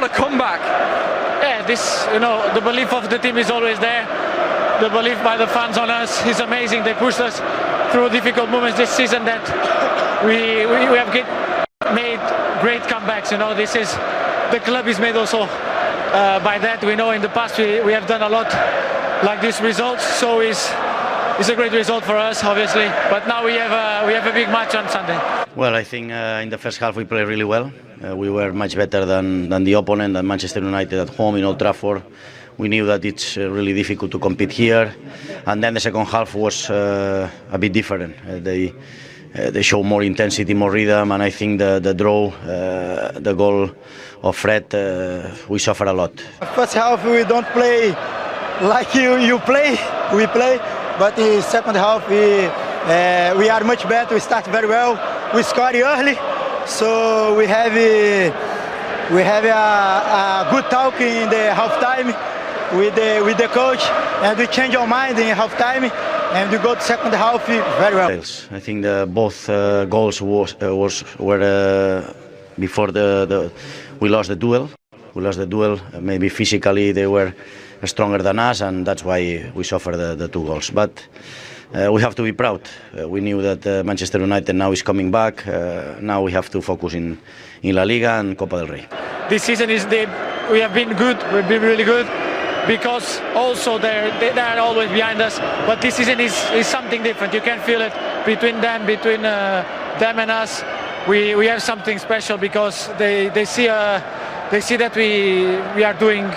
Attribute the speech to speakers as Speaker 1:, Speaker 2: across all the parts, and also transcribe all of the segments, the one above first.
Speaker 1: what a comeback.
Speaker 2: Yeah, the belief of the team is always there. The belief by the fans on us is amazing. They pushed us through difficult moments this season that we have made great comebacks. The club is made also by that. We know in the past we have done a lot like these results, so it's a great result for us, obviously. But now we have a big match on Sunday.
Speaker 3: Well, I think in the first half we played really well. We were much better than the opponent, than Manchester United at home in Old Trafford. We knew that it's really difficult to compete here, and then the second half was a bit different. They show more intensity, more rhythm, and I think the draw, the goal of Fred, we suffer a lot.
Speaker 4: First half we don't play like you play, we play, but in second half we are much better. We start very well. We scored early, so we have a good talk in the halftime with the coach, and we change our mind in halftime, and we go to second half very well.
Speaker 3: I think both goals were before we lost the duel. We lost the duel. Maybe physically they were stronger than us, and that's why we suffered the 2 goals. But we have to be proud. We knew that Manchester United now is coming back. Now we have to focus in La Liga and Copa del Rey.
Speaker 2: This season we have been good. We've been really good because also they are always behind us. But this season is something different. You can feel it between them and us. We have something special because they see that we are doing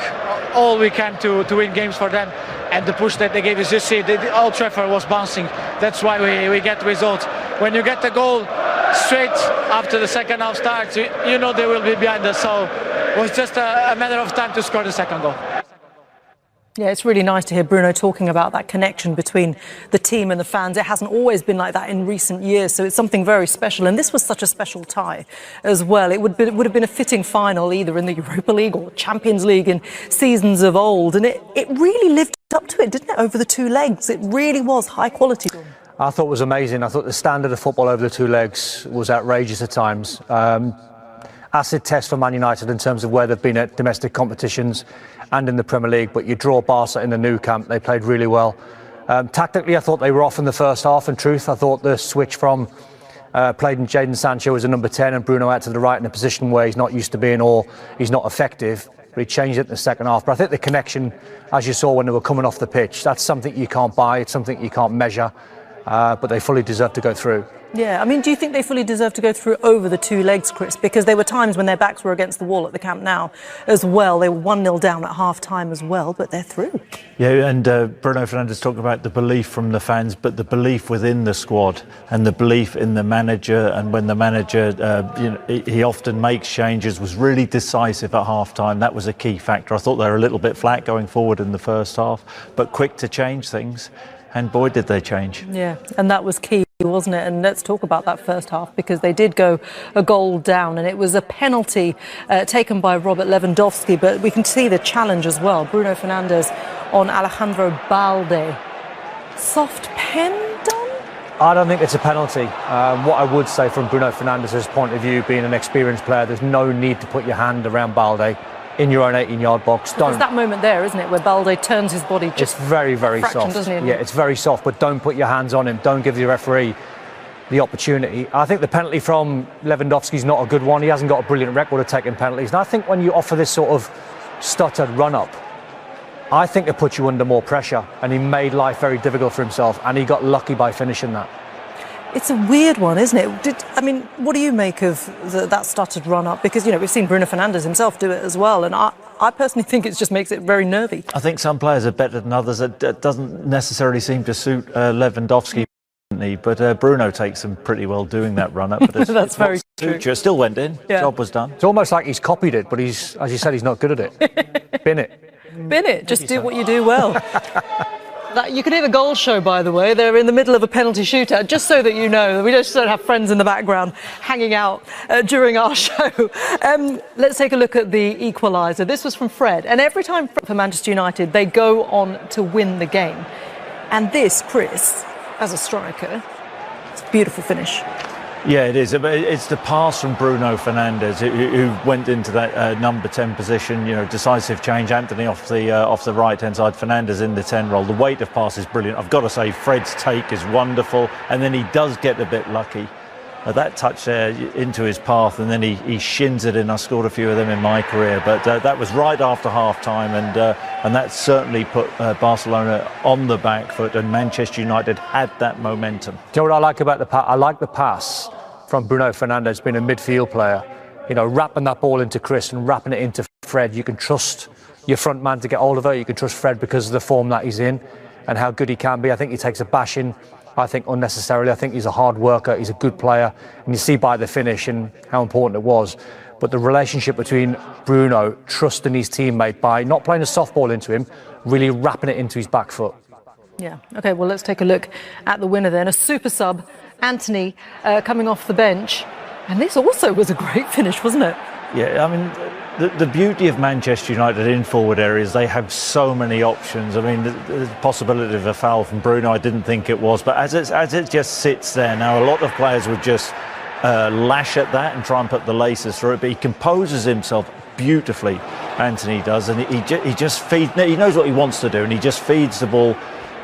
Speaker 2: all we can to win games for them, and the push that they gave us. Just see, Old Trafford was bouncing. That's why we get results. When you get the goal straight after the second half starts, you know they will be behind us. So it was just a matter of time to score the second goal.
Speaker 5: Yeah, it's really nice to hear Bruno talking about that connection between the team and the fans. It hasn't always been like that in recent years, so it's something very special. And this was such a special tie as well. It would have been a fitting final either in the Europa League or Champions League in seasons of old. And it really lived up to it, didn't it, over the 2 legs? It really was high quality.
Speaker 6: I thought it was amazing. I thought the standard of football over the 2 legs was outrageous at times. Acid test for Man United in terms of where they've been at domestic competitions and in the Premier League, but you draw Barca in the new camp. They played really well. Tactically, I thought they were off in the first half. In truth, I thought the switch from playing Jadon Sancho as a number 10 and Bruno out to the right in a position where he's not used to being or he's not effective, but he changed it in the second half. But I think the connection, as you saw when they were coming off the pitch, that's something you can't buy, it's something you can't measure, but they fully deserve to go through.
Speaker 5: Yeah, I mean, do you think they fully deserve to go through over the 2 legs, Chris? Because there were times when their backs were against the wall at the Camp Nou as well. They were 1-0 down at half-time as well, but they're through.
Speaker 7: Yeah, and Bruno Fernandes talked about the belief from the fans, but the belief within the squad and the belief in the manager. And when the manager, he often makes changes, was really decisive at half-time. That was a key factor. I thought they were a little bit flat going forward in the first half, but quick to change things. And boy, did they change.
Speaker 5: Yeah, and that was key, wasn't it? And let's talk about that first half, because they did go a goal down, and it was a penalty taken by Robert Lewandowski, but we can see the challenge as well. Bruno Fernandes on Alejandro Balde. Soft pen done?
Speaker 6: I don't think it's a penalty. What I would say from Bruno Fernandes' point of view, being an experienced player, there's no need to put your hand around Balde in your own 18-yard box.
Speaker 5: There's that moment there, isn't it, where Balde turns his body just
Speaker 6: It's very, very soft.
Speaker 5: Doesn't it?
Speaker 6: Yeah, it's very soft, but don't put your hands on him. Don't give the referee the opportunity. I think the penalty from Lewandowski's not a good one. He hasn't got a brilliant record of taking penalties. And I think when you offer this sort of stuttered run-up, I think it puts you under more pressure, and he made life very difficult for himself, and he got lucky by finishing that.
Speaker 5: It's a weird one, isn't it? I mean, what do you make of that stuttered run-up? Because, you know, we've seen Bruno Fernandes himself do it as well, and I personally think it just makes it very nervy.
Speaker 7: I think some players are better than others. It doesn't necessarily seem to suit Lewandowski, but Bruno takes him pretty well doing that run-up. But
Speaker 5: That's very true.
Speaker 7: It still went in. Yeah. Job was done.
Speaker 6: It's almost like he's copied it, but he's, as you said, he's not good at it. Bin it.
Speaker 5: Bin it. Just do what you do well. You can hear the goal show, by the way. They're in the middle of a penalty shootout, just so that you know. We just don't have friends in the background hanging out during our show. Let's take a look at the equaliser. This was from Fred. And every time for Manchester United, they go on to win the game. And this, Chris, as a striker, it's a beautiful finish.
Speaker 7: Yeah, it is. It's the pass from Bruno Fernandes who went into that number 10 position. You know, decisive change. Anthony off the right hand side. Fernandes in the 10 role. The weight of pass is brilliant. I've got to say, Fred's take is wonderful, and then he does get a bit lucky. That touch there into his path, and then he shins it in. I scored a few of them in my career, but that was right after half time, and that certainly put Barcelona on the back foot, and Manchester United had that momentum.
Speaker 6: Do you know what I like about the pass? I like the pass from Bruno Fernandes, being a midfield player, you know, wrapping that ball into Chris and wrapping it into Fred. You can trust your front man to get hold of it. You can trust Fred because of the form that he's in and how good he can be. I think he takes a bashing, I think, unnecessarily. I think he's a hard worker. He's a good player. And you see by the finish and how important it was. But the relationship between Bruno trusting his teammate by not playing a softball into him, really wrapping it into his back foot.
Speaker 5: Yeah. OK, well, let's take a look at the winner then. A super sub, Anthony, coming off the bench. And this also was a great finish, wasn't it?
Speaker 7: Yeah, I mean, the beauty of Manchester United in forward areas, they have so many options. I mean, the possibility of a foul from Bruno, I didn't think it was. But as it just sits there now, a lot of players would just lash at that and try and put the laces through it. But he composes himself beautifully, Anthony does. And he just feeds, he knows what he wants to do, and he just feeds the ball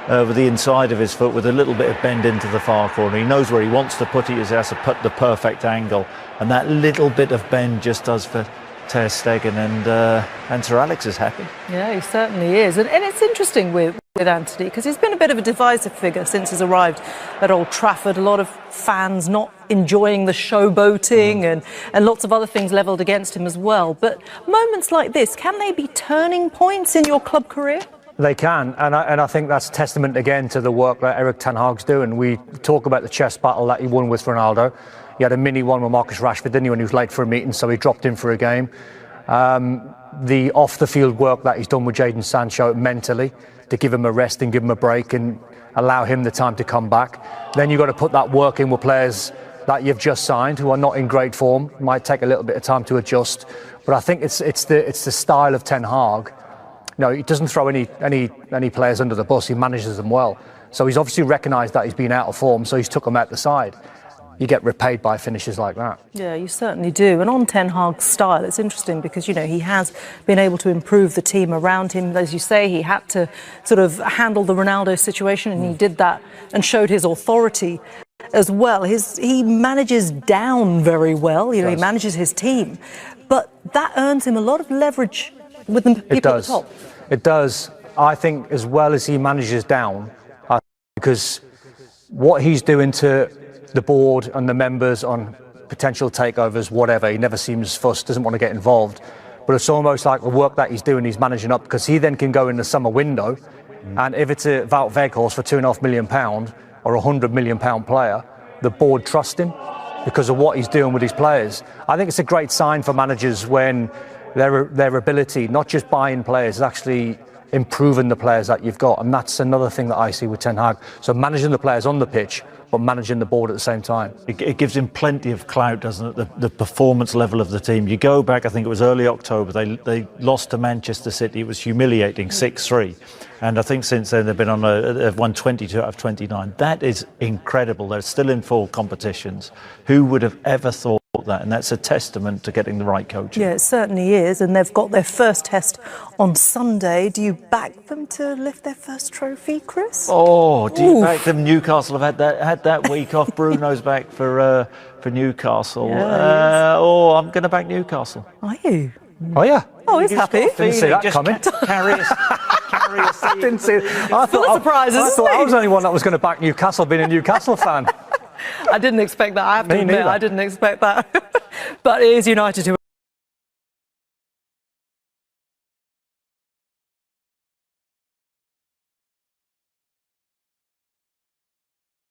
Speaker 7: with the inside of his foot with a little bit of bend into the far corner. He knows where he wants to put it. He has to put the perfect angle. And that little bit of bend just does for Ter Stegen, and Sir Alex is happy. Yeah,
Speaker 5: he certainly is. And it's interesting with Anthony, because he's been a bit of a divisive figure since he's arrived at Old Trafford. A lot of fans not enjoying the showboating and lots of other things levelled against him as well. But moments like this, can they be turning points in your club career?
Speaker 6: They can, and I think that's testament again to the work that Erik ten Hag's doing. We talk about the chess battle that he won with Ronaldo. He had a mini one with Marcus Rashford, didn't he, when he was late for a meeting, so he dropped in for a game. The off-the-field work that he's done with Jadon Sancho mentally, to give him a rest and give him a break and allow him the time to come back. Then you've got to put that work in with players that you've just signed who are not in great form. Might take a little bit of time to adjust, but I think it's the style of Ten Hag. No, he doesn't throw any players under the bus. He manages them well. So he's obviously recognised that he's been out of form, so he's took them out the side. You get repaid by finishes like that.
Speaker 5: Yeah, you certainly do. And on Ten Hag's style, it's interesting because, you know, he has been able to improve the team around him. As you say, he had to sort of handle the Ronaldo situation, and he did that and showed his authority as well. He manages down very well. You know, he manages his team. But that earns him a lot of leverage with the people at the top.
Speaker 6: It does. I think as well as he manages down, because what he's doing to the board and the members on potential takeovers, whatever, he never seems fussed, doesn't want to get involved. But it's almost like the work that he's doing, he's managing up, because he then can go in the summer window, and if it's a Wout Weghorst for £2.5 million or £100 million player, the board trust him because of what he's doing with his players. I think it's a great sign for managers when their ability, not just buying players, is actually improving the players that you've got. And that's another thing that I see with Ten Hag. So managing the players on the pitch, but managing the board at the same time.
Speaker 7: It gives him plenty of clout, doesn't it? The performance level of the team. You go back, I think it was early October, they lost to Manchester City. It was humiliating, 6-3. And I think since then they've won 22 out of 29. That is incredible. They're still in 4 competitions. Who would have ever thought that? And that's a testament to getting the right coaching.
Speaker 5: Yeah, it certainly is. And they've got their first test on Sunday. Do you back them to lift their first trophy, Chris?
Speaker 7: Oh, do you back them? Newcastle have had that week off. Bruno's back for Newcastle.
Speaker 5: Yeah,
Speaker 7: I'm going to back Newcastle.
Speaker 5: Are you?
Speaker 6: Oh, yeah.
Speaker 5: Oh, he's happy.
Speaker 6: Didn't see that coming.
Speaker 7: Carry us.
Speaker 6: I didn't see it.
Speaker 5: Full of surprises,
Speaker 6: I thought I was the only one that was going to back Newcastle, being a Newcastle fan.
Speaker 5: I didn't expect that. I have to admit, I didn't expect that. But it is United who